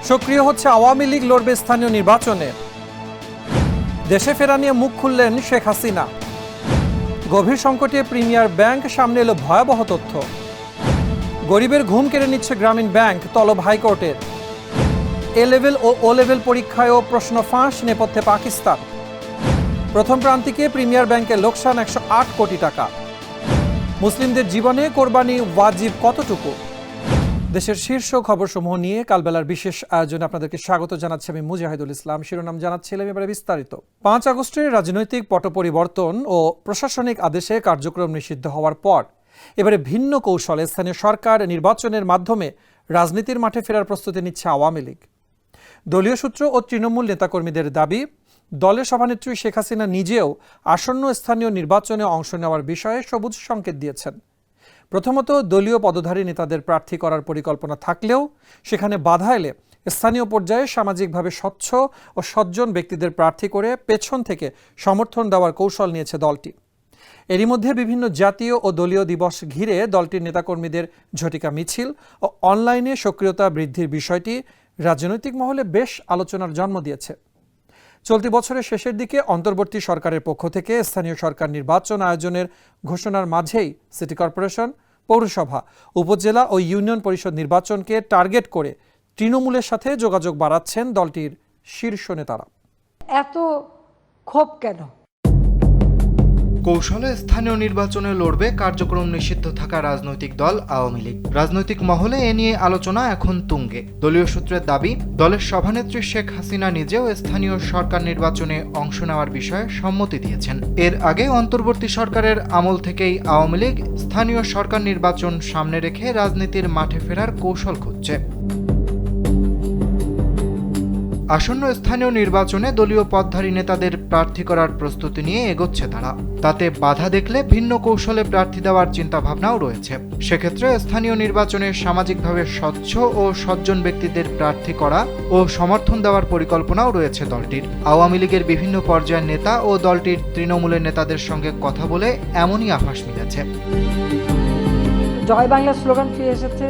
সক্রিয় হচ্ছে আওয়ামী লীগ, লড়বে স্থানীয় নির্বাচনে। দেশে ফেরা নিয়ে মুখ খুললেন শেখ হাসিনা। গভীর সংকটে প্রিমিয়ার ব্যাংক, সামনে এলো ভয়াবহ তথ্য। গরিবের ঘুম কেড়ে নিচ্ছে গ্রামীণ ব্যাংক, তলব হাইকোর্টের। এ লেভেল ও ও লেভেল পরীক্ষায়ও প্রশ্ন ফাঁস, নেপথ্যে পাকিস্তান। প্রথম প্রান্তিকে প্রিমিয়ার ব্যাংকের লোকসান 108 কোটি টাকা। মুসলিমদের জীবনে কোরবানি ওয়াজিব কতটুকু? দেশের শীর্ষ খবরসমূহ নিয়ে কালবেলার বিশেষ আয়োজনে আপনাদেরকে স্বাগত জানাচ্ছি আমি মুজাহিদুল ইসলাম। শিরোনাম জানাচ্ছিলাম, এবারে বিস্তারিত। 5 আগস্টের রাজনৈতিক পট পরিবর্তন ও প্রশাসনিক আদেশে কার্যক্রম নিষিদ্ধ হওয়ার পর এবারে ভিন্ন কৌশলে স্থানীয় সরকার নির্বাচনের মাধ্যমে রাজনীতির মাঠে ফেরার প্রস্তুতি নিচ্ছে আওয়ামী লীগ। দলীয় সূত্র ও তৃণমূল নেতাকর্মীদের দাবি, দলের সভানেত্রী শেখ হাসিনা নিজেও আসন্ন স্থানীয় নির্বাচনে অংশ নেওয়ার বিষয়ে সবুজ সংকেত দিয়েছেন। প্রথমত, দলীয় পদধারী নেতাদের প্রার্থী করার পরিকল্পনা থাকলেও সেখানে বাধা এলে স্থানীয় পর্যায়ে সামাজিকভাবে স্বচ্ছ ও সজ্জন ব্যক্তিদের প্রার্থী করে পেছন থেকে সমর্থন দেওয়ার কৌশল নিয়েছে দলটি। এরই মধ্যে বিভিন্ন জাতীয় ও দলীয় দিবস ঘিরে দলটির নেতাকর্মীদের ঝটিকা মিছিল ও অনলাইনে সক্রিয়তা বৃদ্ধির বিষয়টি রাজনৈতিক মহলে বেশ আলোচনার জন্ম দিয়েছে। চলতি বছরের শেষের দিকে অন্তর্বর্তী সরকারের পক্ষ থেকে স্থানীয় সরকার নির্বাচন আয়োজনের ঘোষণার মাঝেই সিটি কর্পোরেশন, পৌরসভা, উপজেলা ও ইউনিয়ন পরিষদ নির্বাচনকে টার্গেট করে তৃণমূলের সাথে যোগাযোগ বাড়াচ্ছেন দলটির শীর্ষ নেতারা। এত ক্ষোভ কেন? কৌশলে স্থানীয় নির্বাচনে লড়বে কার্যক্রম নিষিদ্ধ থাকা রাজনৈতিক দল আওয়ামী লীগ। রাজনৈতিক মহলে এ নিয়ে আলোচনা এখন তুঙ্গে। দলীয় সূত্রের দাবি, দলের সভানেত্রী শেখ হাসিনা নিজেও স্থানীয় সরকার নির্বাচনে অংশ নেওয়ার বিষয়ে সম্মতি দিয়েছেন। এর আগে অন্তর্বর্তী সরকারের আমল থেকেই আওয়ামী লীগ স্থানীয় সরকার নির্বাচন সামনে রেখে রাজনীতির মাঠে ফেরার কৌশল খুঁজছে। আসন্ন স্থানীয় নির্বাচনে দলীয় পদধারী নেতাদের প্রার্থী করার প্রস্তুতি নিয়ে এগোচ্ছে তারা। তাতে বাধা দেখলে ভিন্ন কৌশলে প্রার্থী দেওয়ার চিন্তাভাবনাও রয়েছে। সেক্ষেত্রে স্থানীয় নির্বাচনে সামাজিকভাবে স্বচ্ছ ও সজ্জন ব্যক্তিদের প্রার্থী করা ও সমর্থন দেওয়ার পরিকল্পনাও রয়েছে দলটির। আওয়ামী লীগের বিভিন্ন পর্যায়ের নেতা ও দলটির তৃণমূলের নেতাদের সঙ্গে কথা বলে এমনই আভাস মিলেছে। জয় বাংলা স্লোগান ফিরে এসেছে।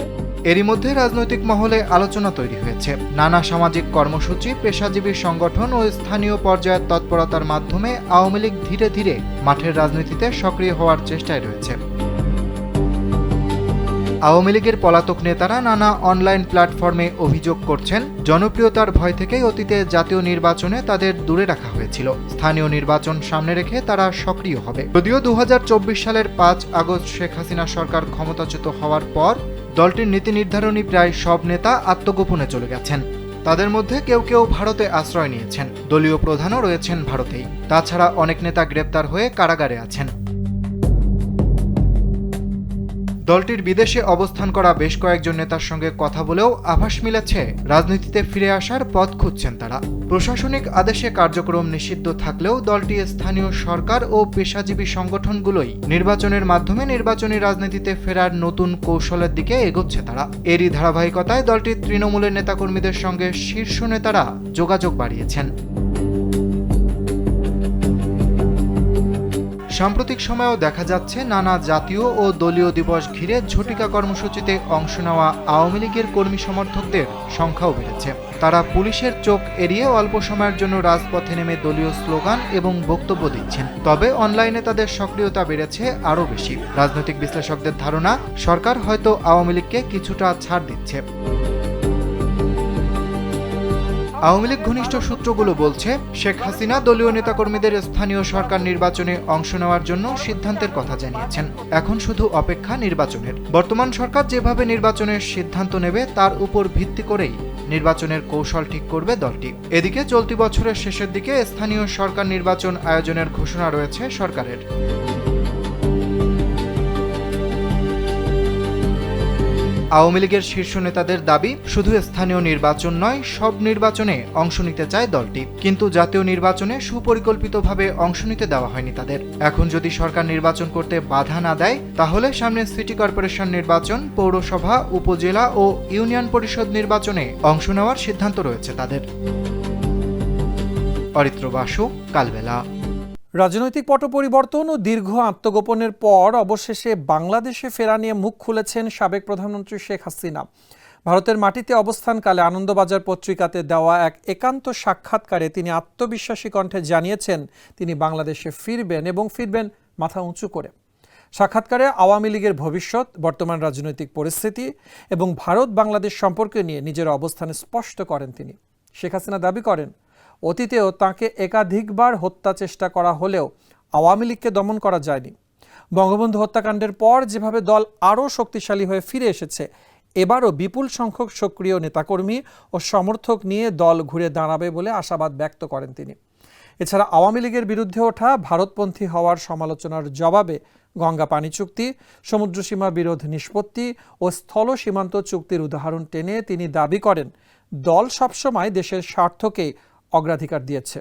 এরই মধ্যে রাজনৈতিক মহলে আলোচনা তৈরি হয়েছে। নানা সামাজিক কর্মসূচি, পেশাজীবী সংগঠন ও স্থানীয় পর্যায়ের তৎপরতার মাধ্যমে আওয়ামী লীগ ধীরে ধীরে মাঠের রাজনীতিতে সক্রিয় হওয়ার চেষ্টায় রয়েছে। আওয়ামী লীগের পলাতক নেতারা নানা অনলাইন প্ল্যাটফর্মে অভিযোগ করছেন, জনপ্রিয়তার ভয় থেকেই অতীতে জাতীয় নির্বাচনে তাদের দূরে রাখা হয়েছিল। স্থানীয় নির্বাচন সামনে রেখে তারা সক্রিয় হবে। যদিও 2024 সালের 5 আগস্ট শেখ হাসিনা সরকার ক্ষমতাচ্যুত হওয়ার পর দলটির নীতি নির্ধারণী প্রায় সব নেতা আত্মগোপনে চলে গেছেন। তাদের মধ্যে কেউ কেউ ভারতে আশ্রয় নিয়েছেন। দলীয় প্রধানও রয়েছেন ভারতেই। তাছাড়া অনেক নেতা গ্রেপ্তার হয়ে কারাগারে আছেন। দলটির বিদেশে অবস্থান করা বেশ কয়েকজন নেতার সঙ্গে কথা বলেও আভাস মিলেছে রাজনীতিতে ফিরে আসার পথ খুঁজছেন তারা। প্রশাসনিক আদেশে কার্যক্রম নিষিদ্ধ থাকলেও দলটি স্থানীয় সরকার ও পেশাজীবী সংগঠনগুলোই নির্বাচনের মাধ্যমে নির্বাচনী রাজনীতিতে ফেরার নতুন কৌশলের দিকে এগোচ্ছে তারা। এরই ধারাবাহিকতায় দলটির তৃণমূলের নেতাকর্মীদের সঙ্গে শীর্ষ নেতারা যোগাযোগ বাড়িয়েছেন। সাম্প্রতিক সময়েও দেখা যাচ্ছে নানা জাতীয় ও দলীয় দিবস ঘিরে ঝটিকা কর্মসূচিতে অংশ নেওয়া আওয়ামী লীগের কর্মী সমর্থকদের সংখ্যাও বেড়েছে। তারা পুলিশের চোখ এড়িয়ে অল্প সময়ের জন্য রাজপথে নেমে দলীয় স্লোগান এবং বক্তব্য দিচ্ছেন। তবে অনলাইনে তাদের সক্রিয়তা বেড়েছে আরও বেশি। রাজনৈতিক বিশ্লেষকদের ধারণা, সরকার হয়তো আওয়ামী লীগকে কিছুটা ছাড় দিচ্ছে। আওয়ামী লীগ ঘনিষ্ঠ সূত্রগুলো বলছে, শেখ হাসিনা দলীয় নেতাকর্মীদের স্থানীয় সরকার নির্বাচনে অংশ নেওয়ার জন্য সিদ্ধান্তের কথা জানিয়েছেন। এখন শুধু অপেক্ষা নির্বাচনের। বর্তমান সরকার যেভাবে নির্বাচনের সিদ্ধান্ত নেবে তার উপর ভিত্তি করেই নির্বাচনের কৌশল ঠিক করবে দলটি। এদিকে চলতি বছরের শেষের দিকে স্থানীয় সরকার নির্বাচন আয়োজনের ঘোষণা রয়েছে সরকারের। আওয়ামী লীগের শীর্ষ নেতাদের দাবি, শুধু স্থানীয় নির্বাচন নয়, সব নির্বাচনে অংশ নিতে চায় দলটি। কিন্তু জাতীয় নির্বাচনে সুপরিকল্পিতভাবে অংশ নিতে দেওয়া হয়নি তাদের। এখন যদি সরকার নির্বাচন করতে বাধা না দেয়, তাহলে সামনে সিটি কর্পোরেশন নির্বাচন, পৌরসভা, উপজেলা ও ইউনিয়ন পরিষদ নির্বাচনে অংশ নেওয়ার সিদ্ধান্ত রয়েছে তাদের। অরিত্র বাসু, কালবেলা। রাজনৈতিক পট পরিবর্তন ও দীর্ঘ আত্মগোপনের পর অবশেষে বাংলাদেশে ফেরা নিয়ে মুখ খুলেছেন সাবেক প্রধানমন্ত্রী শেখ হাসিনা। ভারতের মাটিতে অবস্থানকালে আনন্দবাজার পত্রিকাতে দেওয়া এক একান্ত সাক্ষাৎকারে তিনি আত্মবিশ্বাসী কণ্ঠে জানিয়েছেন তিনি বাংলাদেশে ফিরবেন এবং ফিরবেন মাথা উঁচু করে। সাক্ষাৎকারে আওয়ামী লীগের ভবিষ্যৎ, বর্তমান রাজনৈতিক পরিস্থিতি এবং ভারত বাংলাদেশ সম্পর্কে নিয়ে নিজের অবস্থান স্পষ্ট করেন তিনি। শেখ হাসিনা দাবি করেন, অতীতেও তাঁকে একাধিকবার হত্যা চেষ্টা করা হলেও আওয়ামী লীগকে দমন করা যায়নি। বঙ্গবন্ধু হত্যাকাণ্ডের পর যেভাবে দল আরও শক্তিশালী হয়ে ফিরে এসেছে, এবারও বিপুল সংখ্যক সক্রিয় নেতাকর্মী ও সমর্থক নিয়ে দল ঘুরে দাঁড়াবে বলে আশাবাদ ব্যক্ত করেন তিনি। এছাড়া আওয়ামী লীগের বিরুদ্ধে ওঠা ভারতপন্থী হওয়ার সমালোচনার জবাবে গঙ্গা পানি চুক্তি, সমুদ্রসীমা বিরোধ নিষ্পত্তি ও স্থল সীমান্ত চুক্তির উদাহরণ টেনে তিনি দাবি করেন, দল সবসময় দেশের স্বার্থকেই অগ্রাধিকার দিয়েছে।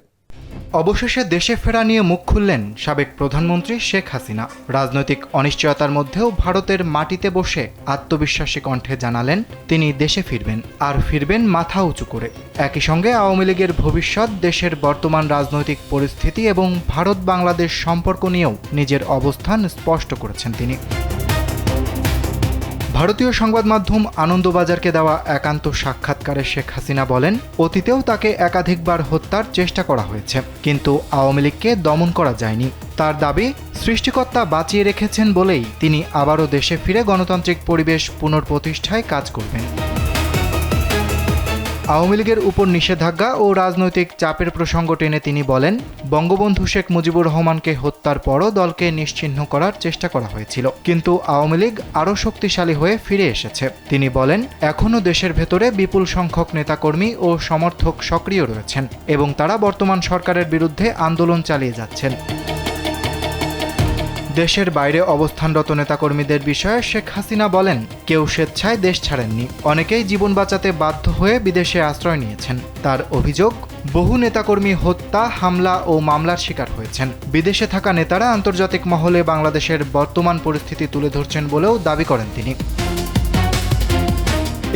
অবশেষে দেশে ফেরা নিয়ে মুখ খুললেন সাবেক প্রধানমন্ত্রী শেখ হাসিনা। রাজনৈতিক অনিশ্চয়তার মধ্যেও ভারতের মাটিতে বসে আত্মবিশ্বাসী কণ্ঠে জানালেন তিনি দেশে ফিরবেন, আর ফিরবেন মাথা উঁচু করে। একই সঙ্গে আওয়ামী লীগের ভবিষ্যৎ, দেশের বর্তমান রাজনৈতিক পরিস্থিতি এবং ভারত বাংলাদেশ সম্পর্ক নিয়েও নিজের অবস্থান স্পষ্ট করেছেন তিনি। ভারতীয় সংবাদ মাধ্যম আনন্দবাজারকে দেওয়া একান্ত সাক্ষাৎকারে শেখ হাসিনা বলেন, অতীতেও তাকে একাধিকবার হত্যার চেষ্টা করা হয়েছে, কিন্তু আওয়ামী লীগকে দমন করা যায়নি। তার দাবি, সৃষ্টিকর্তা বাঁচিয়ে রেখেছেন বলেই তিনি আবারও দেশে ফিরে গণতান্ত্রিক পরিবেশ পুনঃপ্রতিষ্ঠায় কাজ করবেন। আওয়ামী লীগের উপর নিষেধাজ্ঞা ও রাজনৈতিক চাপের প্রসঙ্গ টেনে তিনি বলেন, বঙ্গবন্ধু শেখ মুজিবুর রহমানকে হত্যার পরও দলকে নিশ্চিহ্ন করার চেষ্টা করা হয়েছিল, কিন্তু আওয়ামী লীগ আরও শক্তিশালী হয়ে ফিরে এসেছে। তিনি বলেন, এখনও দেশের ভেতরে বিপুল সংখ্যক নেতাকর্মী ও সমর্থক সক্রিয় রয়েছেন এবং তারা বর্তমান সরকারের বিরুদ্ধে আন্দোলন চালিয়ে যাচ্ছেন। দেশের বাইরে অবস্থানরত নেতাকর্মীদের বিষয়ে শেখ হাসিনা বলেন, কেউ স্বেচ্ছায় দেশ ছাড়েননি, অনেকেই জীবন বাঁচাতে বাধ্য হয়ে বিদেশে আশ্রয় নিয়েছেন। তার অভিযোগ, বহু নেতাকর্মী হত্যা, হামলা ও মামলার শিকার হয়েছেন। বিদেশে থাকা নেতারা আন্তর্জাতিক মহলে বাংলাদেশের বর্তমান পরিস্থিতি তুলে ধরছেন বলেও দাবি করেন তিনি।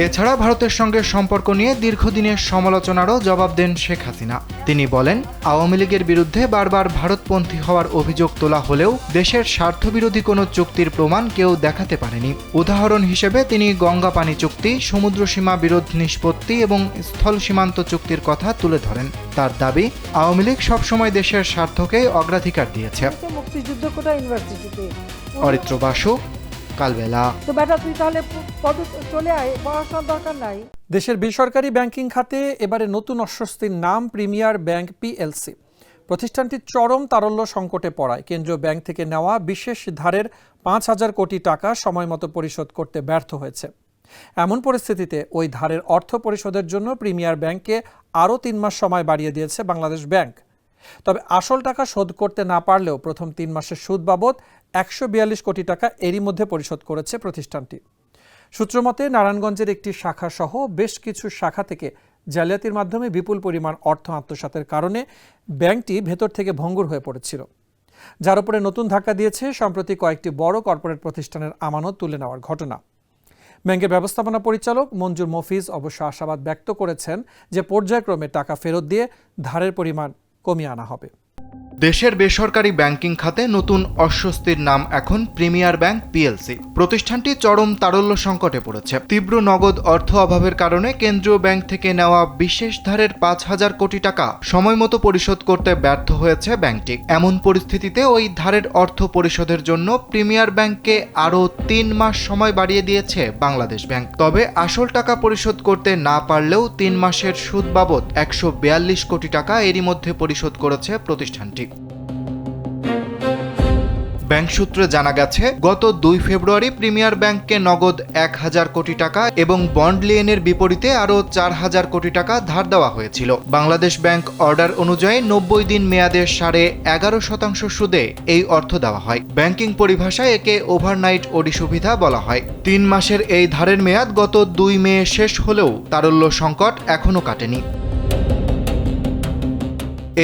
এছাড়া ভারতের সঙ্গে সম্পর্ক নিয়ে দীর্ঘদিনের সমালোচনারও জবাব দেন শেখ হাসিনা। তিনি বলেন, আওয়ামী লীগের বিরুদ্ধে বারবার ভারতপন্থী হওয়ার অভিযোগ তোলা হলেও দেশের স্বার্থবিরোধী কোনো চুক্তির প্রমাণ কেউ দেখাতে পারেনি। উদাহরণ হিসেবে তিনি গঙ্গা পানি চুক্তি, সমুদ্রসীমা বিরোধ নিষ্পত্তি এবং স্থল সীমান্ত চুক্তির কথা তুলে ধরেন। তার দাবি, আওয়ামী লীগ সবসময় দেশের স্বার্থকেই অগ্রাধিকার দিয়েছে। মুক্তিযুদ্ধ কোটা ইউনিভার্সিটিতে অরিত্র বাসু, কালবেলা। তো বেটা তুই তাহলে চলে আয়, পড়াশোনার দরকার নাই। দেশের বেসরকারি ব্যাংকিং খাতে এবারে নতুন অস্বস্তির নাম প্রিমিয়ার ব্যাংক পিএলসি। প্রতিষ্ঠানটি চরম তারল্য সংকটে পড়ায় কেন্দ্রীয় ব্যাংক থেকে নেওয়া বিশেষ ধারের 5,000 কোটি টাকা সময়মতো পরিশোধ করতে ব্যর্থ হয়েছে। এমন পরিস্থিতিতে ওই ধারের অর্থ পরিশোধের জন্য প্রিমিয়ার ব্যাংককে আরও 3 মাস সময় বাড়িয়ে দিয়েছে বাংলাদেশ ব্যাংক। তবে আসল টাকা শোধ করতে না পারলেও প্রথম 3 মাসের সুদ বাবদ 142 কোটি টাকা এরই মধ্যে পরিশোধ করেছে প্রতিষ্ঠানটি। সূত্রমতে নারায়ণগঞ্জের একটি শাখা সহ বেশ কিছু শাখা থেকে জালিয়াতির মাধ্যমে বিপুল পরিমাণ অর্থ আত্মসাতের কারণে ব্যাংকটি ভেতর থেকে ভঙ্গুর হয়ে পড়েছিল, যার উপরে নতুন ধাক্কা দিয়েছে সম্প্রতি কয়েকটি বড় কর্পোরেট প্রতিষ্ঠানের আমানত তুলে নেওয়ার ঘটনা। ব্যাংকের ব্যবস্থাপনা পরিচালক মঞ্জুর মফিজ অবশ্য আশাবাদ ব্যক্ত করেছেন যে পর্যায়ক্রমে টাকা ফেরত দিয়ে ধারের পরিমাণ কমিয়ে আনা হবে। দেশের বেসরকারি ব্যাংকিং খাতে নতুন অস্বস্তির নাম এখন প্রিমিয়ার ব্যাংক পিএলসি। প্রতিষ্ঠানটি চরম তারল্য সংকটে পড়েছে। তীব্র নগদ অর্থ অভাবের কারণে কেন্দ্রীয় ব্যাংক থেকে নেওয়া বিশেষ ধারের 5,000 কোটি টাকা সময়মতো পরিশোধ করতে ব্যর্থ হয়েছে ব্যাংকটি। এমন পরিস্থিতিতে ওই ধারের অর্থ পরিশোধের জন্য প্রিমিয়ার ব্যাংককে আরও 3 মাস সময় বাড়িয়ে দিয়েছে বাংলাদেশ ব্যাংক। তবে আসল টাকা পরিশোধ করতে না পারলেও 3 মাসের সুদ বাবদ 142 কোটি টাকা এরই মধ্যে পরিশোধ করেছে প্রতিষ্ঠানটি। ব্যাংক সূত্রে জানা গেছে, গত 2 ফেব্রুয়ারি প্রিমিয়ার ব্যাংককে নগদ 1,000 কোটি টাকা এবং বন্ড লেনের বিপরীতে আরও 4,000 কোটি টাকা ধার দেওয়া হয়েছিল। বাংলাদেশ ব্যাংক অর্ডার অনুযায়ী 90 দিন মেয়াদে 11.5% সুদে এই অর্থ দেওয়া হয়। ব্যাংকিং পরিভাষায় একে ওভারনাইট ওডি সুবিধা বলা হয়। 3 মাসের এই ধারের মেয়াদ গত 2 মে শেষ হলেও তারল্য সংকট এখনও কাটেনি।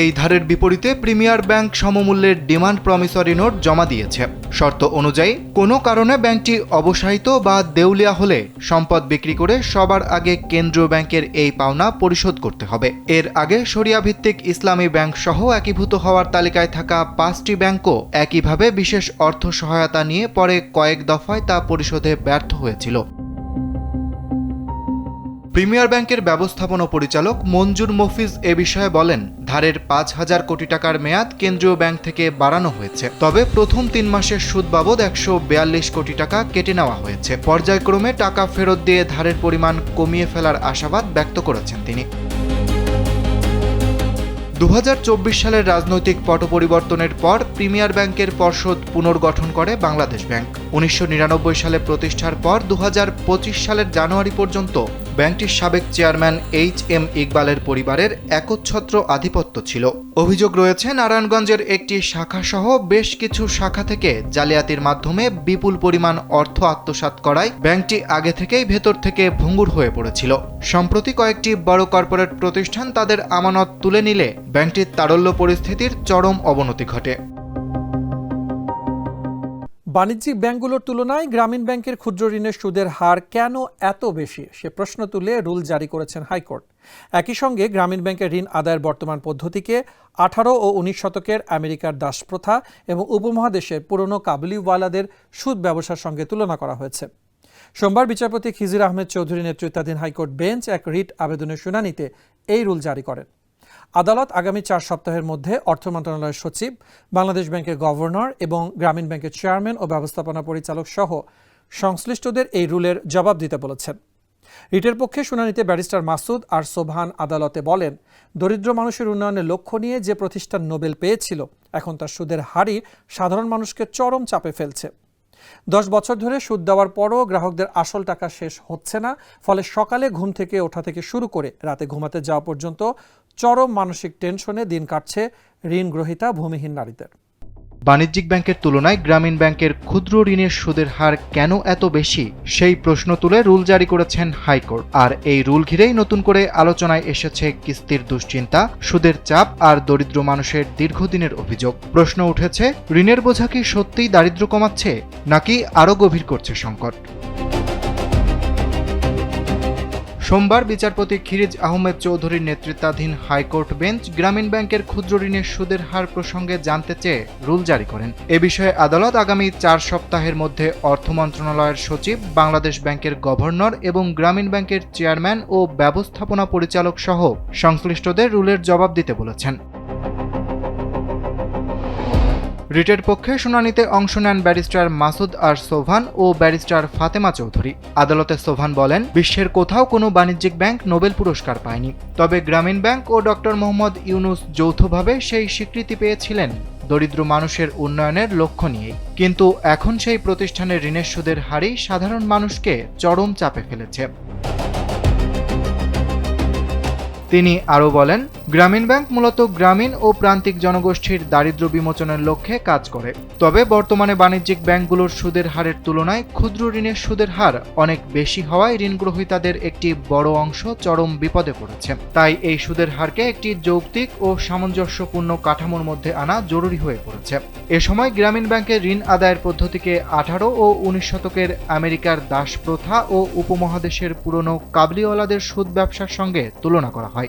এই ধারের বিপরীতে প্রিমিয়ার ব্যাংক সমমূল্যের ডিমান্ড প্রমিসরি নোট জমা দিয়েছে। শর্ত অনুযায়ী কোনো কারণে ব্যাংকটি অবসায়িত বা দেউলিয়া হলে সম্পদ বিক্রি করে সবার আগে কেন্দ্রীয় ব্যাংকের এই পাওনা পরিশোধ করতে হবে। এর আগে শরিয়া ভিত্তিক ইসলামী ব্যাংক সহ একীভূত হওয়ার তালিকায় থাকা 5টি ব্যাংকও একইভাবে বিশেষ অর্থ সহায়তা নিয়ে পরে কয়েক দফায় তা পরিশোধে ব্যর্থ হয়েছিল। প্রিমিয়ার ব্যাংকের ব্যবস্থাপনা পরিচালক মঞ্জুর মফিজ এ বিষয়ে বলেন, ধারের 5,000 কোটি টাকার মেয়াদ কেন্দ্রীয় ব্যাংক থেকে বাড়ানো হয়েছে। তবে প্রথম 3 মাসের সুদ বাবদ 142 কোটি টাকা কেটে নেওয়া হয়েছে। পর্যায়ক্রমে টাকা ফেরত দিয়ে ধারের পরিমাণ কমিয়ে ফেলার আশাবাদ ব্যক্ত করেছেন তিনি। 2024 সালের রাজনৈতিক পট পরিবর্তনের পর প্রিমিয়ার ব্যাংকের পর্ষদ পুনর্গঠন করে বাংলাদেশ ব্যাংক। 1999 সালে প্রতিষ্ঠার পর 2025 সালের জানুয়ারি পর্যন্ত ব্যাংকটির সাবেক চেয়ারম্যান HM ইকবালের পরিবারের একচ্ছত্র আধিপত্য ছিল। অভিযোগ রয়েছে নারায়ণগঞ্জের একটি শাখা সহ বেশ কিছু শাখা থেকে জালিয়াতির মাধ্যমে বিপুল পরিমাণ অর্থ আত্মসাৎ করায় ব্যাংকটি আগে থেকেই ভেতর থেকে ভঙ্গুর হয়ে পড়েছিল। সম্প্রতি কয়েকটি বড় কর্পোরেট প্রতিষ্ঠান তাদের আমানত তুলে নিলে ব্যাংকটির তারল্য পরিস্থিতির চরম অবনতি ঘটে। বাণিজ্যিক ব্যাংকগুলোর তুলনায় গ্রামীণ ব্যাংকের ক্ষুদ্র ঋণের সুদের হার কেন এত বেশি সে প্রশ্ন তুলে রুল জারি করেছেন হাইকোর্ট। একই সঙ্গে গ্রামীণ ব্যাংকের ঋণ আদায়ের বর্তমান পদ্ধতিকে 18 ও 19 শতকের আমেরিকার দাসপ্রথা এবং উপমহাদেশের পুরনো কাবুলিওয়ালাদের সুদ ব্যবসার সঙ্গে তুলনা করা হয়েছে। সোমবার বিচারপতি খিজির আহমেদ চৌধুরী নেতৃত্বাধীন হাইকোর্ট বেঞ্চ এক রিট আবেদনের শুনানিতে এই রুল জারি করেন। আদালত আগামী 4 সপ্তাহের মধ্যে অর্থ মন্ত্রণালয়ের সচিব, বাংলাদেশ ব্যাংকের গভর্নর এবং গ্রামীণ ব্যাংকের চেয়ারম্যান ও ব্যবস্থাপনা পরিচালক সহ সংশ্লিষ্টদের এই রুলের জবাব দিতে বলেছেন। রিটের পক্ষে শুনানিতে ব্যারিস্টার মাসুদ আর সোবহান আদালতে বলেন, দরিদ্র মানুষের উন্নয়নের লক্ষ্য নিয়ে যে প্রতিষ্ঠান নোবেল পেয়েছিল এখন তার সুদের হারই সাধারণ মানুষকে চরম চাপে ফেলছে। 10 বছর ধরে সুদ দেওয়ার পরও গ্রাহকদের আসল টাকা শেষ হচ্ছে না, ফলে সকালে ঘুম থেকে ওঠা থেকে শুরু করে রাতে ঘুমাতে যাওয়া পর্যন্ত চরম মানসিক টেনশনে দিন কাটছে ঋণ গ্রহীতা ভূমিহীন নারীদের। বাণিজ্যিক ব্যাংকের তুলনায় গ্রামীণ ব্যাংকের ক্ষুদ্র ঋণের সুদের হার কেন এত বেশি সেই প্রশ্ন তুলে রুল জারি করেছেন হাইকোর্ট। আর এই রুল ঘিরেই নতুন করে আলোচনায় এসেছে কিস্তির দুশ্চিন্তা, সুদের চাপ আর দরিদ্র মানুষের দীর্ঘদিনের অভিযোগ। প্রশ্ন উঠেছে, ঋণের বোঝা কি সত্যিই দারিদ্র্য কমাচ্ছে নাকি আরও গভীর করছে সংকট? সোমবার বিচারপতি খিরিজ আহমেদ চৌধুরীর নেতৃত্বাধীন হাইকোর্ট বেঞ্চ গ্রামীণ ব্যাংকের ক্ষুদ্র ঋণের সুদের হার প্রসঙ্গে জানতে চেয়ে রুল জারি করেন। এ বিষয়ে আদালত আগামী 4 সপ্তাহের মধ্যে অর্থ মন্ত্রণালয়ের সচিব, বাংলাদেশ ব্যাংকের গভর্নর এবং গ্রামীণ ব্যাংকের চেয়ারম্যান ও ব্যবস্থাপনা পরিচালক সহ সংশ্লিষ্টদের রুলের জবাব দিতে বলেছেন। রিটের পক্ষে শুনানিতে অংশ নেন ব্যারিস্টার মাসুদ আর সোবহান ও ব্যারিস্টার ফাতেমা চৌধুরী। আদালতে সোবহান বলেন, বিশ্বের কোথাও কোনো বাণিজ্যিক ব্যাংক নোবেল পুরস্কার পায়নি, তবে গ্রামীণ ব্যাংক ও ডক্টর মোহাম্মদ ইউনুস যৌথভাবে সেই স্বীকৃতি পেয়েছিলেন দরিদ্র মানুষের উন্নয়নের লক্ষ্য নিয়েই। কিন্তু এখন সেই প্রতিষ্ঠানের ঋণের সুদের হারই সাধারণ মানুষকে চরম চাপে ফেলেছে। তিনি আরও বলেন, গ্রামীণ ব্যাংক মূলত গ্রামীণ ও প্রান্তিক জনগোষ্ঠীর দারিদ্র্য বিমোচনের লক্ষ্যে কাজ করে। তবে বর্তমানে বাণিজ্যিক ব্যাংকগুলোর সুদের হারের তুলনায় ক্ষুদ্র ঋণের সুদের হার অনেক বেশি হওয়ায় ঋণ গ্রহীতাদের একটি বড় অংশ চরম বিপদে পড়েছে। তাই এই সুদের হারকে একটি যৌক্তিক ও সামঞ্জস্যপূর্ণ কাঠামোর মধ্যে আনা জরুরি হয়ে পড়েছে। এ সময় গ্রামীণ ব্যাংকের ঋণ আদায়ের পদ্ধতিকে 18 ও 19 শতকের আমেরিকার দাসপ্রথা ও উপমহাদেশের পুরনো কাবুলিওয়ালাদের সুদ ব্যবসার সঙ্গে তুলনা করা হয়।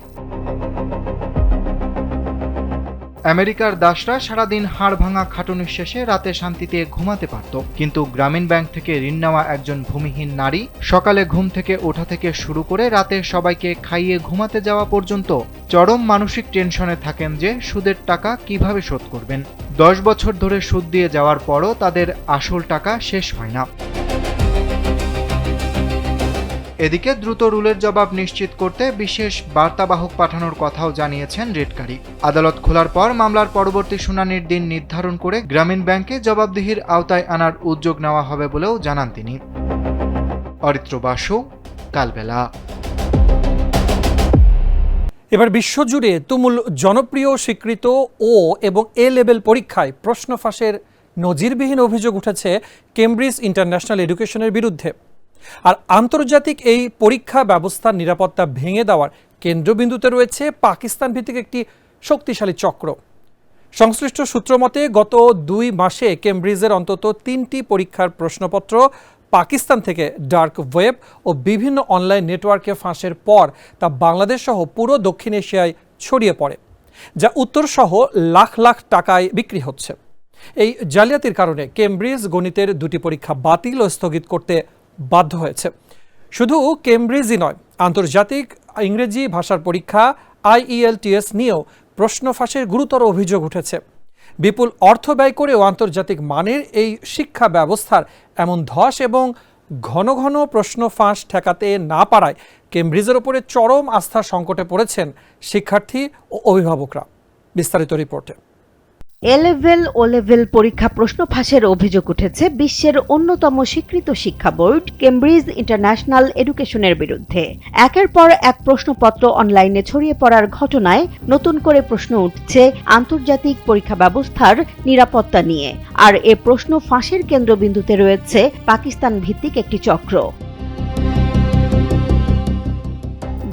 আমেরিকার দাসরা সারাদিন হাড় ভাঙা খাটুনির শেষে রাতে শান্তিতে ঘুমাতে পারত, কিন্তু গ্রামীণ ব্যাংক থেকে ঋণ নেওয়া একজন ভূমিহীন নারী সকালে ঘুম থেকে ওঠা থেকে শুরু করে রাতে সবাইকে খাইয়ে ঘুমাতে যাওয়া পর্যন্ত চরম মানসিক টেনশনে থাকেন যে সুদের টাকা কিভাবে শোধ করবেন। 10 বছর ধরে সুদ দিয়ে যাওয়ার পরও তাদের আসল টাকা শেষ হয় না। এদিকে দ্রুত রুলের জবাব নিশ্চিত করতে বিশেষ বার্তাবাহক পাঠানোর কথাও জানিয়েছেন রিটকারী। আদালত খোলার পর মামলার পরবর্তী শুনানির দিন নির্ধারণ করে গ্রামীণ ব্যাংকে জবাবদিহির আওতায় আনার উদ্যোগ নেওয়া হবে বলেও জানান তিনি। অরিত্র বাসু, কালবেলা। এবার বিশ্বজুড়ে তুমুল জনপ্রিয় স্বীকৃত ও এবং এ লেভেল পরীক্ষায় প্রশ্ন ফাঁসের নজিরবিহীন অভিযোগ উঠেছে কেমব্রিজ ইন্টারন্যাশনাল এডুকেশনের বিরুদ্ধে। আর আন্তর্জাতিক এই পরীক্ষা ব্যবস্থার নিরাপত্তা ভেঙে দেওয়ার কেন্দ্রবিন্দুতে রয়েছে পাকিস্তান ভিত্তিক একটি শক্তিশালী চক্র। সংশ্লিষ্ট সূত্র মতে গত 2 মাসে কেমব্রিজের অন্তত 3টি পরীক্ষার প্রশ্নপত্র পাকিস্তান থেকে ডার্ক ওয়েব ও বিভিন্ন অনলাইন নেটওয়ার্কে ফাঁসের পর তা বাংলাদেশ সহ পুরো দক্ষিণ এশিয়ায় ছড়িয়ে পড়ে, যা উত্তরসহ লাখ লাখ টাকায় বিক্রি হচ্ছে। এই জালিয়াতির কারণে কেমব্রিজ গণিতের 2টি পরীক্ষা বাতিল ও স্থগিত করতে বাধ্য হয়েছে। শুধু কেমব্রিজই নয়, আন্তর্জাতিক ইংরেজি ভাষার পরীক্ষা IELTS নিয়েও প্রশ্ন ফাঁসের গুরুতর অভিযোগ উঠেছে। বিপুল অর্থ ব্যয় করেও আন্তর্জাতিক মানের এই শিক্ষা ব্যবস্থার এমন ধস এবং ঘন ঘন প্রশ্ন ফাঁস ঠেকাতে না পারায় কেমব্রিজের ওপরে চরম আস্থার সংকটে পড়েছেন শিক্ষার্থী ও অভিভাবকরা। বিস্তারিত রিপোর্টে। এ-লেভেল ও লেভেল পরীক্ষা প্রশ্ন ফাঁসের অভিযোগ উঠেছে বিশ্বের অন্যতম স্বীকৃত শিক্ষা বোর্ড কেমব্রিজ ইন্টারন্যাশনাল এডুকেশনের বিরুদ্ধে। একের পর এক প্রশ্নপত্র অনলাইনে ছড়িয়ে পড়ার ঘটনায় নতুন করে প্রশ্ন উঠছে আন্তর্জাতিক পরীক্ষা ব্যবস্থার নিরাপত্তা নিয়ে। আর এ প্রশ্ন ফাঁসের কেন্দ্রবিন্দুতে রয়েছে পাকিস্তান ভিত্তিক একটি চক্র।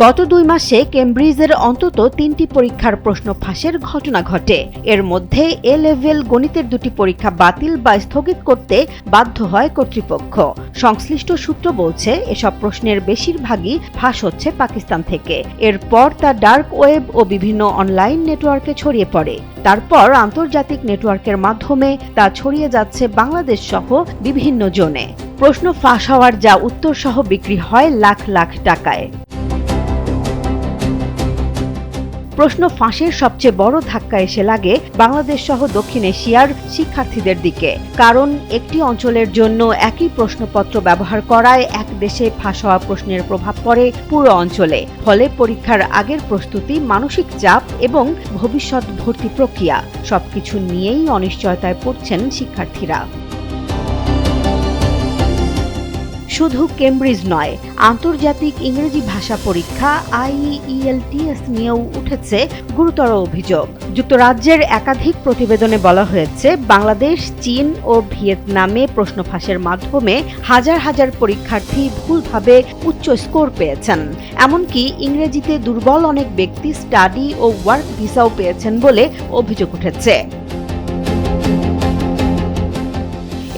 গত 2 মাসে কেমব্রিজের অন্তত 3টি পরীক্ষার প্রশ্ন ফাঁসের ঘটনা ঘটে। এর মধ্যে এ-লেভেল গণিতের 2টি পরীক্ষা বাতিল বা স্থগিত করতে বাধ্য হয় কর্তৃপক্ষ। সংশ্লিষ্ট সূত্র বলছে এসব প্রশ্নের বেশিরভাগই ফাঁস হচ্ছে পাকিস্তান থেকে। এরপর তা ডার্ক ওয়েব ও বিভিন্ন অনলাইন নেটওয়ার্কে ছড়িয়ে পড়ে। তারপর আন্তর্জাতিক নেটওয়ার্কের মাধ্যমে তা ছড়িয়ে যাচ্ছে বাংলাদেশ সহ বিভিন্ন জোনে। প্রশ্ন ফাঁস হওয়ার যা উত্তর সহ বিক্রি হয় লাখ লাখ টাকায়। প্রশ্ন ফাঁসের সবচেয়ে বড় ধাক্কা এসে লাগে বাংলাদেশ সহ দক্ষিণ এশিয়ার শিক্ষার্থীদের দিকে। কারণ একটি অঞ্চলের জন্য একই প্রশ্নপত্র ব্যবহার করায় এক দেশে ফাঁস হওয়া প্রশ্নের প্রভাব পড়ে পুরো অঞ্চলে। ফলে পরীক্ষার আগের প্রস্তুতি, মানসিক চাপ এবং ভবিষ্যৎ ভর্তি প্রক্রিয়া সবকিছু নিয়েই অনিশ্চয়তায় পড়ছেন শিক্ষার্থীরা। শুধু কেমব্রিজ নয়, আন্তর্জাতিক ইংরেজি ভাষা পরীক্ষা IELTS নিয়েও উঠেছে গুরুতর অভিযোগ। যুক্তরাজ্যের একাধিক প্রতিবেদনে বলা হয়েছে বাংলাদেশ, চীন ও ভিয়েতনামে প্রশ্ন ফাঁসের মাধ্যমে হাজার হাজার পরীক্ষার্থী ভুলভাবে উচ্চ স্কোর পেয়েছেন। এমনকি ইংরেজিতে দুর্বল অনেক ব্যক্তি স্টাডি ও ওয়ার্ক ভিসাও পেয়েছেন বলে অভিযোগ উঠেছে।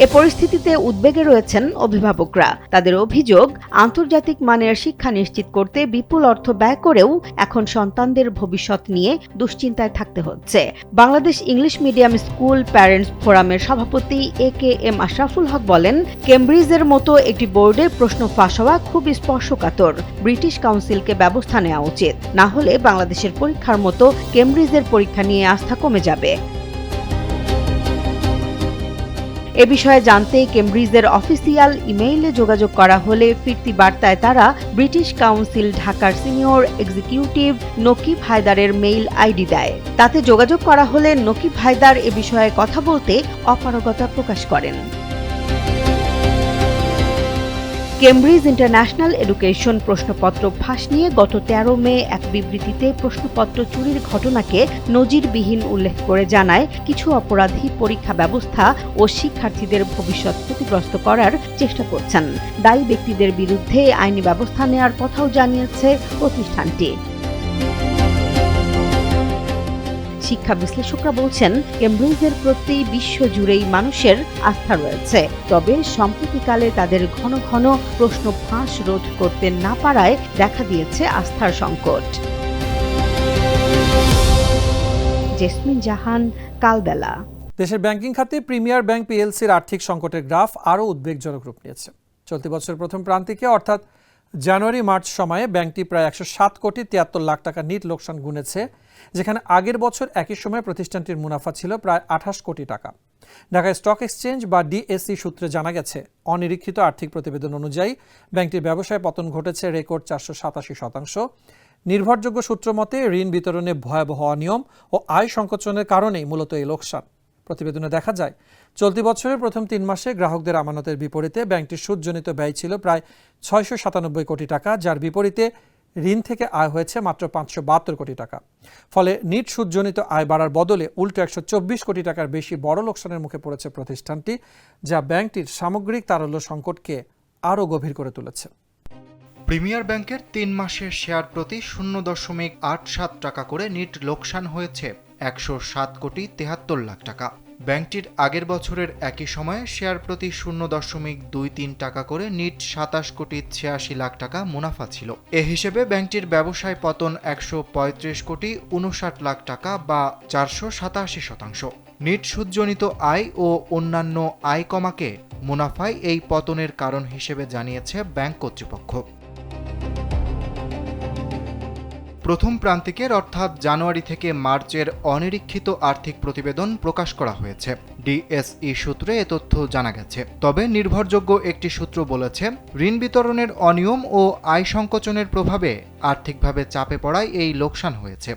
এ পরিস্থিতিতে উদ্বেগে রয়েছেন অভিভাবকরা। তাদের অভিযোগ, আন্তর্জাতিক মানের শিক্ষা নিশ্চিত করতে বিপুল অর্থ ব্যয় করেও এখন সন্তানদের ভবিষ্যৎ নিয়ে দুশ্চিন্তায় থাকতে হচ্ছে। Bangladesh English medium school parents ফোরামের সভাপতি AKM আশরাফুল হক বলেন, কেমব্রিজের মতো একটি বোর্ডে প্রশ্ন ফাঁস হওয়া খুব স্পর্শকাতর। ব্রিটিশ কাউন্সিলকে ব্যবস্থা নেওয়া উচিত, না হলে বাংলাদেশের পরীক্ষার মতো কেমব্রিজের পরীক্ষা নিয়ে আস্থা কমে যাবে। এ বিষয়ে জানতে কেমব্রিজের অফিসিয়াল ইমেইলে যোগাযোগ করা হলে ফিরতি বার্তায় তারা ব্রিটিশ কাউন্সিল ঢাকার সিনিয়র এক্সিকিউটিভ নকিব হায়দারের মেইল আইডি দেয়। তাতে যোগাযোগ করা হলে নকিব হায়দার এ বিষয়ে কথা বলতে অপারগতা প্রকাশ করেন। কেমব্রিজ ইন্টারন্যাশনাল এডুকেশন প্রশ্নপত্র ফাঁস নিয়ে গত 13 মে এক বিবৃতিতে প্রশ্নপত্র চুরির ঘটনাকে নজিরবিহীন উল্লেখ করে জানায়, কিছু অপরাধী পরীক্ষা ব্যবস্থা ও শিক্ষার্থীদের ভবিষ্যৎ ক্ষতিগ্রস্ত করার চেষ্টা করছেন। দায়ী ব্যক্তিদের বিরুদ্ধে আইনি ব্যবস্থা নেওয়ার কথাও জানিয়েছে প্রতিষ্ঠানটি। শিক্ষা বিশ্লেষকরা বলছেন, কেমব্রিজের প্রতি বিশ্বজুড়েই মানুষের আস্থা রয়েছে। তবে সম্প্রতিকালে তাদের ঘন ঘন প্রশ্ন ফাঁস রোধ করতে না পারায় দেখা দিয়েছে আস্থার সংকট। জেসমিন জাহান, কালবেলা। দেশের ব্যাংকিং খাতে প্রিমিয়ার ব্যাংক PLCর আর্থিক সংকটের গ্রাফ আরও উদ্বেগজনক রূপ নিয়েছে। চলতি বছরের প্রথম প্রান্তিকে অর্থাৎ জানুয়ারি-মার্চ সময়ে ব্যাংকটি প্রায় 107 কোটি 73 লাখ টাকা নিট লোকসান গুনেছে, যেখানে আগের বছর একই সময় প্রতিষ্ঠানটির মুনাফা ছিল প্রায় 28 কোটি টাকা। ঢাকা স্টক এক্সচেঞ্জ বা DSE সূত্রে জানা গেছে, অনিরীক্ষিত আর্থিক প্রতিবেদন অনুযায়ী ব্যাংকটির ব্যবসায় পতন ঘটেছে রেকর্ড 487%। নির্ভরযোগ্য সূত্র মতে ঋণ বিতরণে ভয়াবহ অনিয়ম ও আয় সংকোচনের কারণেই মূলত এই লোকসান। প্রতিবেদনে দেখা যায়, চলতি বছরের প্রথম 3 মাসে গ্রাহকদের আমানতের বিপরীতে ব্যাংকটির সুদজনিত ব্যয় ছিল প্রায় 697 কোটি টাকা, যার বিপরীতে ঋণ থেকে আয় হয়েছে মাত্র 572 কোটি টাকা। ফলে নিট সুদজনিত আয় বাড়ার বদলে উল্টো 124 কোটি টাকার বেশি বড় লোকসানের মুখে পড়েছে প্রতিষ্ঠানটি, যা ব্যাংকটির সামগ্রিক তারল্য সংকটকে আরও গভীর করে তুলেছে। প্রিমিয়ার ব্যাংকের 3 মাসের শেয়ার প্রতি 0.87 টাকা করে নিট লোকসান হয়েছে 107 কোটি 73 লাখ টাকা। ব্যাংকটির আগের বছরের একই সময়ে শেয়ার প্রতি 0.23 টাকা করে নিট 27 কোটি 86 লাখ টাকা মুনাফা ছিল। এ হিসেবে ব্যাংকটির ব্যবসায় পতন 135 কোটি 59 লাখ টাকা বা 487%। নিট সুদজনিত আয় ও অন্যান্য আয় কমাকে মুনাফায় এই পতনের কারণ হিসেবে জানিয়েছে ব্যাংক কর্তৃপক্ষ। প্রথম প্রান্তিকের অর্থাৎ জানুয়ারি থেকে মার্চের অনিরীক্ষিত আর্থিক প্রতিবেদন প্রকাশ করা হয়েছে। ডিএসই সূত্রে এ তথ্য জানা গেছে। তবে নির্ভরযোগ্য একটি সূত্র বলেছে, ঋণ বিতরণের অনিয়ম ও আয় সংকোচনের প্রভাবে আর্থিকভাবে চাপে পড়ায় এই লোকসান হয়েছে।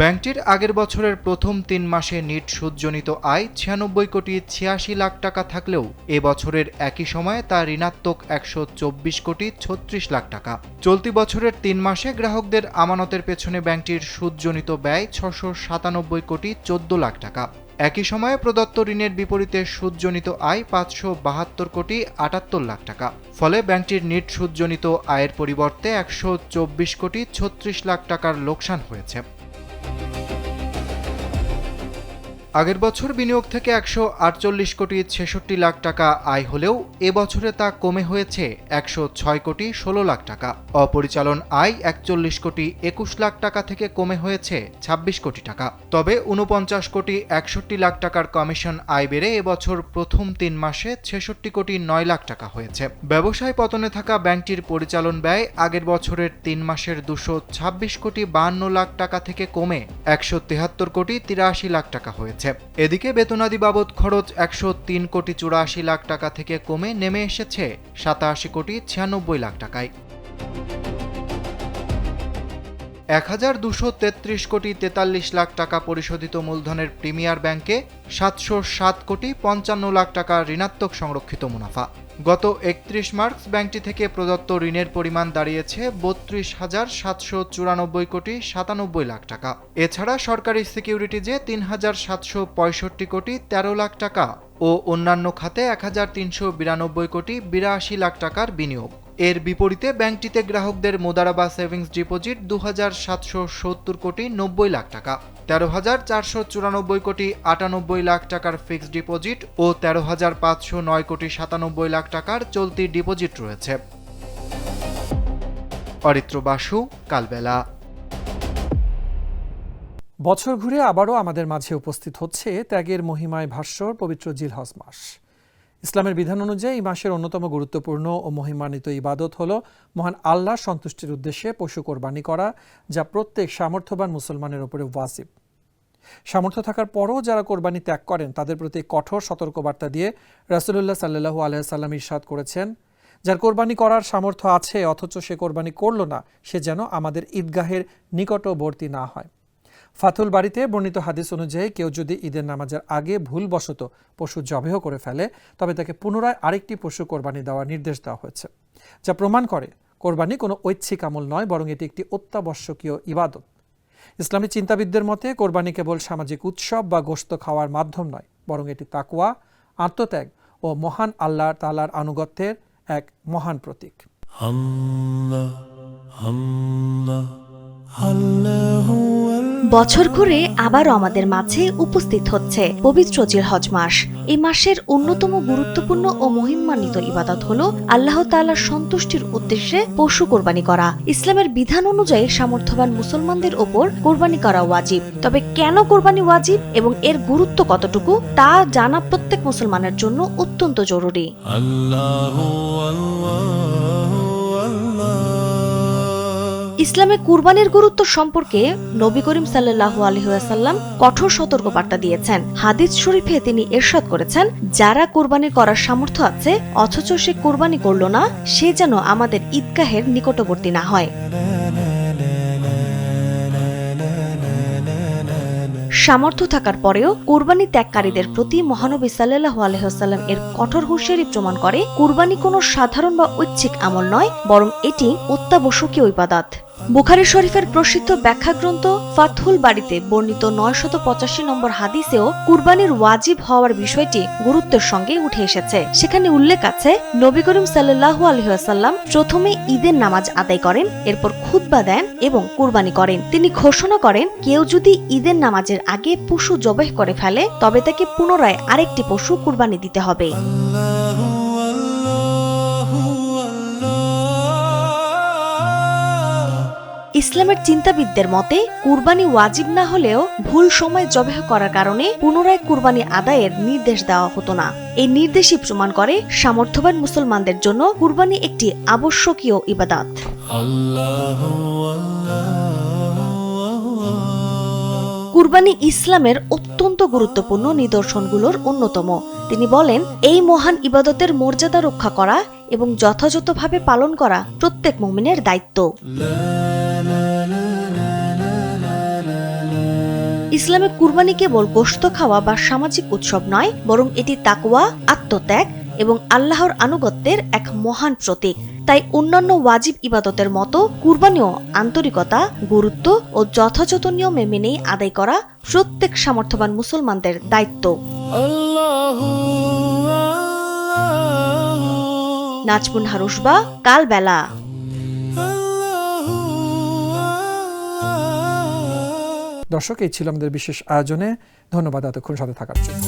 ব্যাংকটির আগের বছরের প্রথম 3 মাসে নিট সুদজনিত আয় 96 কোটি 86 লাখ টাকা থাকলেও এ বছরের একই সময়ে তা ঋণাত্মক 124 কোটি 36 লাখ টাকা। চলতি বছরের 3 মাসে গ্রাহকদের আমানতের পেছনে ব্যাংকটির সুদজনিত ব্যয় 697 কোটি 14 লাখ টাকা। একই সময়ে প্রদত্ত ঋণের বিপরীতে সুদজনিত আয় 572 কোটি 78 লাখ টাকা। ফলে ব্যাংকটির নিট সুদজনিত আয়ের পরিবর্তে 124 কোটি 36 লাখ টাকার লোকসান হয়েছে। আগের বছর বিনিয়োগ থেকে 148 কোটি 66 লাখ টাকা আয় হলেও এবছরে তা কমে হয়েছে 106 কোটি 16 লাখ টাকা। অপরিচালন আয় 41 কোটি 21 লাখ টাকা থেকে কমে হয়েছে 26 কোটি টাকা। তবে 49 কোটি 61 লাখ টাকার কমিশন আয় বেড়ে এবছর প্রথম 3 মাসে 66 কোটি 9 লাখ টাকা হয়েছে। ব্যবসায় পতনে থাকা ব্যাংকটির পরিচালন ব্যয় আগের বছরের 3 মাসের 226 কোটি 52 লাখ টাকা থেকে কমে 173 কোটি 83 লাখ টাকা হয়েছে। এদিকে বেতনাদি বাবদ খরচ 103 কোটি 84 লাখ টাকা থেকে কমে নেমে এসেছে 87 কোটি 96 লাখ টাকায়। 1233 কোটি 43 লাখ টাকা পরিশোধিত মূলধনের প্রিমিয়ার ব্যাংকে 707 কোটি 55 লাখ টাকা ঋণাত্মক সংরক্ষিত মুনাফা। গত 31 মার্চ ব্যাংকটি থেকে প্রদত্ত ঋণের পরিমাণ দাঁড়িয়েছে 32,794 কোটি 97 লাখ টাকা। এছাড়া সরকারি সিকিউরিটিজে 3,765 কোটি 13 লাখ টাকা ও অন্যান্য খাতে 1,392 কোটি 82 লাখ টাকার বিনিয়োগ। এর বিপরীতে ব্যাংকটিতে গ্রাহকদের মোদারাবা সেভিংস ডিপোজিট 2,770 কোটি 90 লাখ টাকা, 13,494 কোটি 98 লাখ টাকার ফিক্সড ডিপোজিট ও 13,509 কোটি 97 লাখ টাকার চলতি ডিপোজিট রয়েছে। অরিত্র বাসু, কালবেলা। বছর ঘুরে আবারও আমাদের মাঝে উপস্থিত হচ্ছে ত্যাগের মহিমায় ভাস্বর পবিত্র জিলহজ মাস। ইসলামের বিধান অনুযায়ী এই মাসের অন্যতম গুরুত্বপূর্ণ ও মহিমান্বিত ইবাদত হল মহান আল্লাহর সন্তুষ্টির উদ্দেশ্যে পশু কোরবানি করা, যা প্রত্যেক সামর্থ্যবান মুসলমানের উপরে ওয়াজিব। সামর্থ্য থাকার পরও যারা কোরবানি ত্যাগ করেন তাদের প্রতি কঠোর সতর্কবার্তা দিয়ে রাসূলুল্লাহ সাল্লাল্লাহু আলাইহি ওয়াসাল্লাম ইরশাদ করেছেন, যার কোরবানি করার সামর্থ্য আছে অথচ সে কোরবানি করল না, সে যেন আমাদের ঈদগাহের নিকটবর্তী না হয়। ফাতুল বাড়িতে বর্ণিত হাদিস অনুযায়ী কেউ যদি ঈদের নামাজের আগে ভুলবশত পশু জবেহ করে ফেলে তবে তাকে পুনরায় আরেকটি পশু কোরবানি দেওয়ার নির্দেশ দেওয়া হয়েছে, যা প্রমাণ করে কোরবানি কোনো ঐচ্ছিক আমল নয়, বরং এটি একটি অত্যাবশ্যকীয় ইবাদত। ইসলামী চিন্তাবিদদের মতে কোরবানি কেবল সামাজিক উৎসব বা গোশত খাওয়ার মাধ্যম নয়, বরং এটি তাকওয়া, আত্মত্যাগ ও মহান আল্লাহ তাআলার আনুগত্যের এক মহান প্রতীক। বছর ঘুরে আবারও আমাদের মাঝে উপস্থিত হচ্ছে পবিত্র জিলহজ মাস। এই মাসের অন্যতম গুরুত্বপূর্ণ ও মহিমান্বিত ইবাদত হল আল্লাহ তাআলার সন্তুষ্টির উদ্দেশ্যে পশু কোরবানি করা। ইসলামের বিধান অনুযায়ী সামর্থ্যবান মুসলমানদের ওপর কোরবানি করা ওয়াজিব। তবে কেন কোরবানি ওয়াজিব এবং এর গুরুত্ব কতটুকু তা জানা প্রত্যেক মুসলমানের জন্য অত্যন্ত জরুরি। ইসলামে কুরবানির গুরুত্ব সম্পর্কে নবী করিম সাল্লাল্লাহু আলাইহি ওয়াসাল্লাম কঠোর সতর্কবার্তা দিয়েছেন। হাদিস শরীফে তিনি ইরশাদ করেছেন, যারা কুরবানি করার সামর্থ্য আছে অথচ সে কুরবানি করল না, সে যেন আমাদের ঈদগাহের নিকটবর্তী না হয়। সামর্থ্য থাকার পরেও কুরবানি ত্যাগকারীদের প্রতি মহানবী সাল্লাল্লাহু আলাইহি ওয়াসাল্লাম এর কঠোর হুঁশিয়ারি প্রমাণ করে কুরবানি কোনো সাধারণ বা ঐচ্ছিক আমল নয়, বরং এটি অত্যাবশ্যকীয় ইবাদত। বুখারী শরীফের প্রসিদ্ধ ব্যাখ্যা গ্রন্থ ফাতহুল বারীতে বর্ণিত 985 নম্বর হাদিসেও কুরবানির ওয়াজিব হওয়ার বিষয়টি গুরুত্বের সঙ্গে উঠে এসেছে। সেখানে উল্লেখ আছে, নবী করিম সাল্লাল্লাহু আলাইহি ওয়াসাল্লাম প্রথমে ঈদের নামাজ আদায় করেন, এরপর খুতবা দেন এবং কুরবানি করেন। তিনি ঘোষণা করেন, কেউ যদি ঈদের নামাজের আগে পশু জবাই করে ফেলে তবে তাকে পুনরায় আরেকটি পশু কুরবানি দিতে হবে। ইসলামের চিন্তাবিদদের মতে কুরবানি ওয়াজিব না হলেও ভুল সময় জবেহ করার কারণে পুনরায় কুরবানি আদায়ের নির্দেশ দেওয়া হতো না। এই নির্দেশই প্রমাণ করে সামর্থ্যবান মুসলমানদের জন্য কুরবানি একটি আবশ্যকীয় ইবাদত। কুরবানি ইসলামের অত্যন্ত গুরুত্বপূর্ণ নিদর্শনগুলোর অন্যতম। তিনি বলেন, এই মহান ইবাদতের মর্যাদা রক্ষা করা এবং যথাযথভাবে পালন করা প্রত্যেক মুমিনের দায়িত্ব। ইসলামে কুরবানি কেবল গোশত খাওয়া বা সামাজিক উৎসব নয়, বরং এটি তাকওয়া, আত্মত্যাগ এবং আল্লাহর আনুগত্যের এক মহান প্রতীক। তাই অন্যান্য ওয়াজিব ইবাদতের মতো কুরবানিও আন্তরিকতা, গুরুত্ব ও যথাযথ নিয়মে মেনেই আদায় করা প্রত্যেক সামর্থ্যবান মুসলমানদের দায়িত্ব। নাজমুন হারুসবা, কালবেলা। দর্শক, এই ছিল আমাদের বিশেষ আয়োজনে। ধন্যবাদ এতক্ষণ সাথে থাকার জন্য।